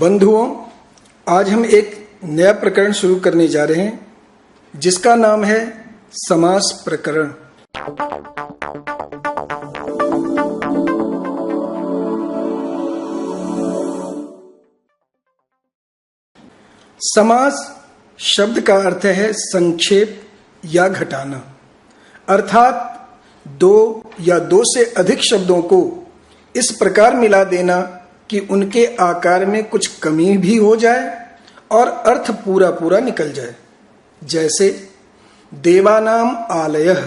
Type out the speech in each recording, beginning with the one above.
बंधुओं, आज हम एक नया प्रकरण शुरू करने जा रहे हैं जिसका नाम है समास प्रकरण। समास शब्द का अर्थ है संक्षेप या घटाना, अर्थात दो या दो से अधिक शब्दों को इस प्रकार मिला देना कि उनके आकार में कुछ कमी भी हो जाए और अर्थ पूरा पूरा निकल जाए। जैसे देवानाम आलयः,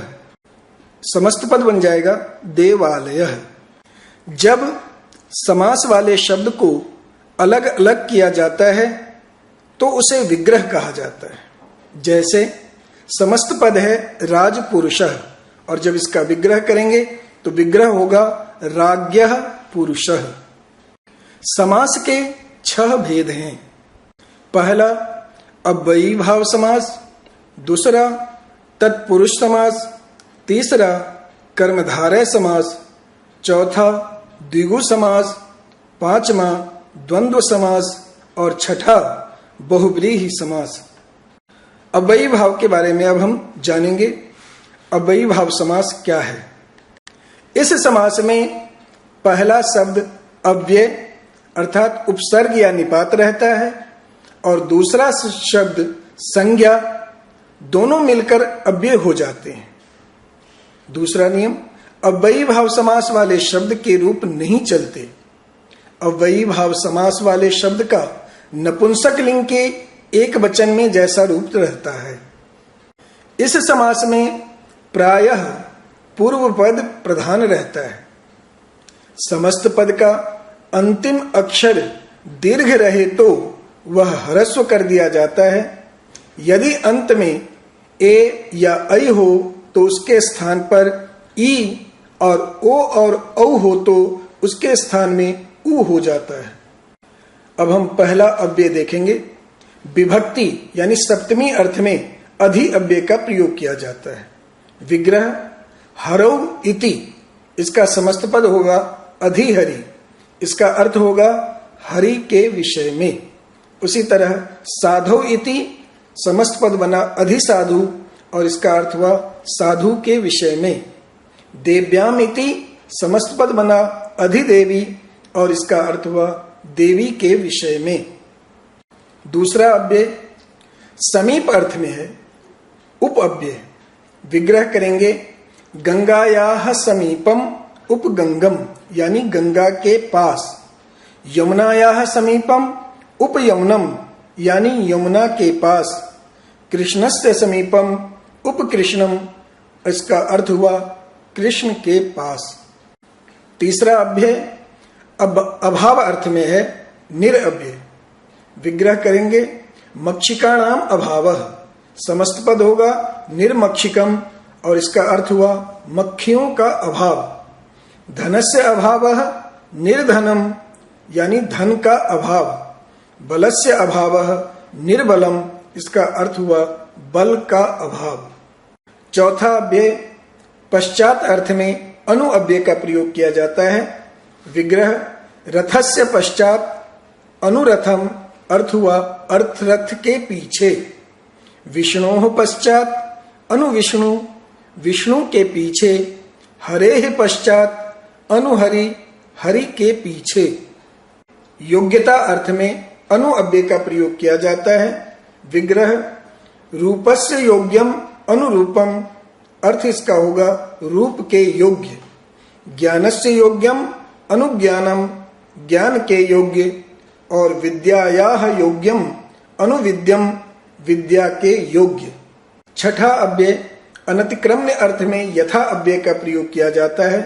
समस्त पद बन जाएगा देवालयः। जब समास वाले शब्द को अलग अलग किया जाता है तो उसे विग्रह कहा जाता है। जैसे समस्त पद है राजपुरुषः, और जब इसका विग्रह करेंगे तो विग्रह होगा राज्ञः पुरुषः। समास के 6 भेद हैं। पहला अव्ययी भाव समास, दूसरा तत्पुरुष समास, तीसरा कर्मधारय समास, चौथा द्विगु समास, पांचवा द्वंद्व समास और छठा बहुव्रीहि समास। अव्ययी भाव के बारे में अब हम जानेंगे। अव्ययी भाव समास क्या है? इस समास में पहला शब्द अव्यय अर्थात उपसर्ग या निपात रहता है और दूसरा शब्द संज्ञा, दोनों मिलकर अव्यय हो जाते हैं। दूसरा नियम, अव्ययी भाव समास वाले शब्द के रूप नहीं चलते। अव्ययी भाव समास वाले शब्द का नपुंसक लिंग के एक वचन में जैसा रूप रहता है। इस समास में प्रायः पूर्व पद प्रधान रहता है। समस्त पद का अंतिम अक्षर दीर्घ रहे तो वह ह्रस्व कर दिया जाता है। यदि अंत में ए या ऐ हो तो उसके स्थान पर ई और ओ और औ हो तो उसके स्थान में उ हो जाता है। अब हम पहला अव्यय देखेंगे। विभक्ति यानी सप्तमी अर्थ में अधि अव्यय का प्रयोग किया जाता है। विग्रह हरौ इति, इसका समस्त पद होगा अधिहरि, इसका अर्थ होगा हरि के विषय में। उसी तरह साधौ इति समस्त पद बना अधिसाधु और इसका अर्थ हुआ साधु के विषय में। देव्याम इति समस्त पद बना अधिदेवी और इसका अर्थ हुआ देवी के विषय में। दूसरा अव्यय समीप अर्थ में है उपअव्यय। विग्रह करेंगे गंगायाः समीपम उपगंगम, यानी गंगा के पास। यमुनायाः समीपम उपयमुनम, यानी यमुना के पास। कृष्णस्य समीपम उपकृष्णम, इसका अर्थ हुआ कृष्ण के पास। तीसरा अव्यय अभाव अर्थ में है निरअव्यय। विग्रह करेंगे मक्षिकाणाम अभावः, समस्त पद होगा निर्मक्षिकम और इसका अर्थ हुआ मक्खियों का अभाव। धनस्य अभावः निर्धनम, यानी धन का अभाव। बलस्य अभावः निर्बलम, इसका अर्थ हुआ बल का अभाव। चौथा अव्यय पश्चात अर्थ में अनु अव्यय का प्रयोग किया जाता है। विग्रह रथस्य पश्चात अनुरथम, अर्थ हुआ अर्थरथ के पीछे। विष्णोः पश्चात अनुविष्णु, विष्णु के पीछे। हरेः पश्चात अनुहरि, हरि के पीछे। योग्यता अर्थ में अनु अव्यय का प्रयोग किया जाता है। विग्रह रूपस्य योग्यम अनुरूपम, अर्थ इसका होगा रूप के योग्य। ज्ञानस्य योग्यम अनुज्ञानम, ज्ञान के योग्य। और विद्यायाः योग्यम अनुविद्यम, विद्या के योग्य। छठा अव्यय अनतिक्रम्य अर्थ में यथा अव्यय का प्रयोग किया जाता है।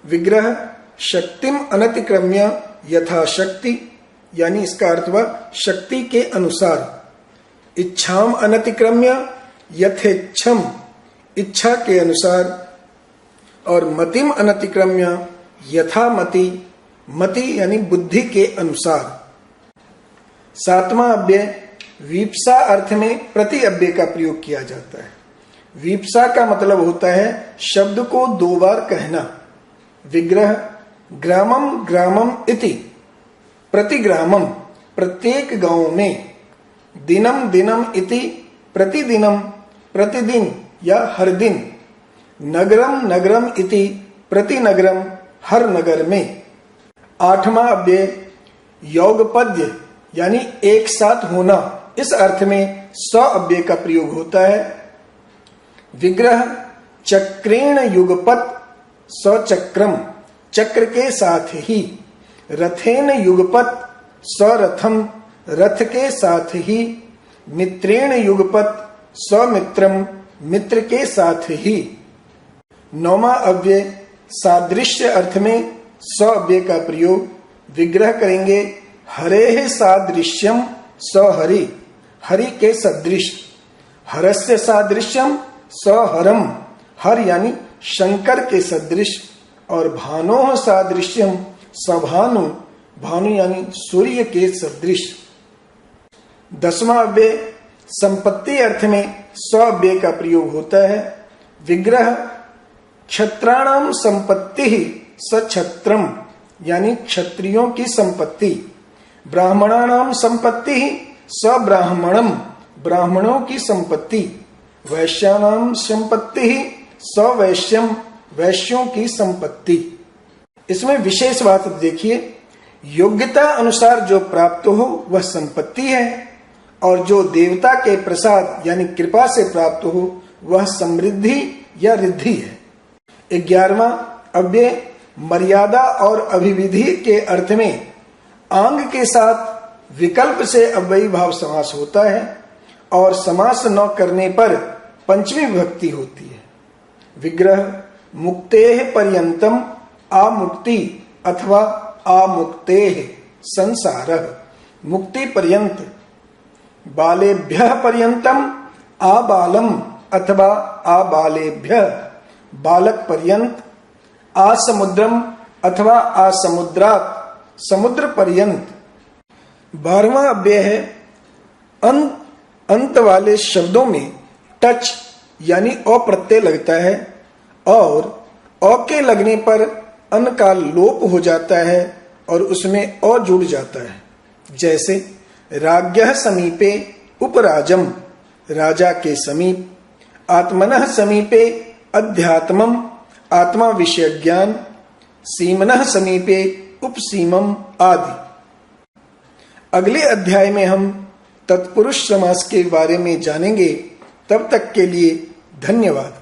विग्रह शक्तिम अनतिक्रम्य यथा शक्ति, यानी इसका अर्थ हुआ शक्ति के अनुसार। इच्छाम अनतिक्रम्य यथेच्छम, इच्छा के अनुसार। और मतिम अनतिक्रम्य यथा मति, मति यानी बुद्धि के अनुसार। सातवां अव्यय वीप्सा अर्थ में प्रति अव्यय का प्रयोग किया जाता है। वीप्सा का मतलब होता है शब्द को 2 बार कहना। विग्रह ग्रामम ग्रामम इति प्रतिग्रामम, प्रत्येक गांव में, दिनम दिनम इति प्रतिदिनम प्रतिदिन या हर दिन, नगरम नगरम इति प्रतिनगरम हर नगर में। 8वां अव्यय योगपद्य यानी एक साथ होना, इस अर्थ में स अव्यय का प्रयोग होता है। विग्रह चक्रेण युगपत सचक्रम, चक्र के साथ ही। रथेन युगपत सरथम, रथ के साथ ही। मित्रेण युगपत समित्रम, मित्र के साथ ही। 9वां अव्यय सादृश्य अर्थ में स अव्यय का प्रयोग। विग्रह करेंगे हरेः सादृश्यम सहरि, हरि के सदृश। हरस्य सादृश्यम सहरम, हर यानी शंकर के सदृश। और भानोः सादृश्यम सभानु, भानु यानी सूर्य के सदृश। 10वां अव्यय संपत्ति अर्थ में स अव्यय का प्रयोग होता है। विग्रह क्षत्राणाम संपत्ति सछत्रम, यानी क्षत्रियों की संपत्ति। ब्राह्मणानाम संपत्ति सब्राह्मणम, ब्राह्मणों की संपत्ति। वैश्यानाम संपत्ति सवैश्यम, वैश्यों की संपत्ति। इसमें विशेष बात देखिए, योग्यता अनुसार जो प्राप्त हो वह संपत्ति है, और जो देवता के प्रसाद यानी कृपा से प्राप्त हो वह समृद्धि या रिद्धि है। 11वां अव्यय मर्यादा और अभिविधि के अर्थ में आंग के साथ विकल्प से अव्ययी भाव समास होता है, और समास न करने पर पंचमी विभक्ति होती है। विग्रह मुक्तेः पर्यंतम आमुक्ति अथवा आमुक्तेः संसारः, मुक्ति पर्यंत। बालेभ्यः पर्यंतम आबालम अथवा आबालेभ्यः, बालक पर्यंत। आसमुद्रम अथवा आसमुद्रात्, समुद्र पर्यंत। 12वां अव्यय है अंत वाले शब्दों में टच यानी अ प्रत्यय लगता है, और अ के लगने पर अन का लोप हो जाता है और उसमें अ जुड़ जाता है। जैसे राज्ञः समीपे उपराजम, राजा के समीप। आत्मनः समीपे अध्यात्मम, आत्मा विषय ज्ञान। सीमनः समीपे उपसीमम आदि। अगले अध्याय में हम तत्पुरुष समास के बारे में जानेंगे। तब तक के लिए धन्यवाद।